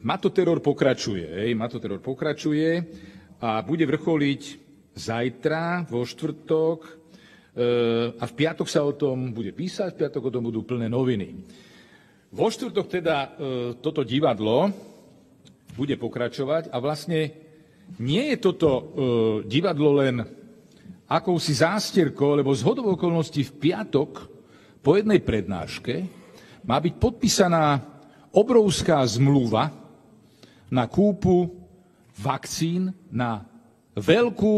Matoteror pokračuje, a bude vrcholiť zajtra, vo štvrtok, a v piatok sa o tom bude písať, v piatok o tom budú plné noviny. Vo štvrtok teda toto divadlo bude pokračovať a vlastne nie je toto divadlo len akousi zástierkou, lebo zhodou okolností v piatok po jednej prednáške má byť podpísaná obrovská zmluva na kúpu vakcín na veľkú,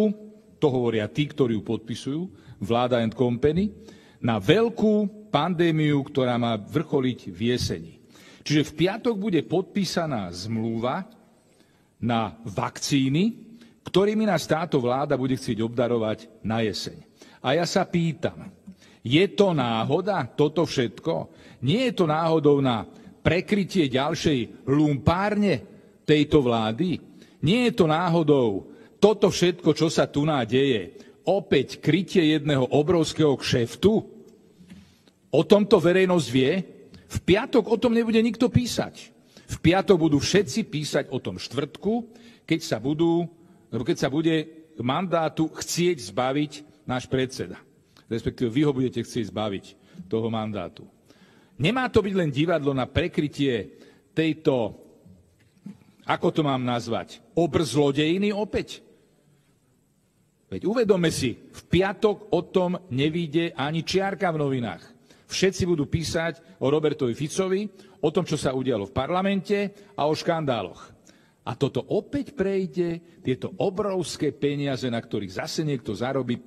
to hovoria tí, ktorí ju podpisujú, vláda and company, na veľkú pandémiu, ktorá má vrcholiť v jeseni. Čiže v piatok bude podpísaná zmluva na vakcíny, ktorými nás táto vláda bude chcieť obdarovať na jeseň. A ja sa pýtam, je to náhoda toto všetko? Nie je to náhodou na prekrytie ďalšej lumpárne tejto vlády? Nie je to náhodou toto všetko, čo sa tu deje, opäť krytie jedného obrovského kšeftu? O tomto verejnosť vie? V piatok o tom nebude nikto písať. V piatok budú všetci písať o tom štvrtku, keď sa bude mandátu chcieť zbaviť náš predseda. Respektíve vy ho budete chcieť zbaviť toho mandátu. Nemá to byť len divadlo na prekrytie tejto, ako to mám nazvať, obrzlodejiny opäť? Veď uvedome si, v piatok o tom nevyjde ani čiarka v novinách. Všetci budú písať o Robertovi Ficovi, o tom, čo sa udialo v parlamente a o škandáloch. A toto opäť prejde, tieto obrovské peniaze, na ktorých zase niekto zarobí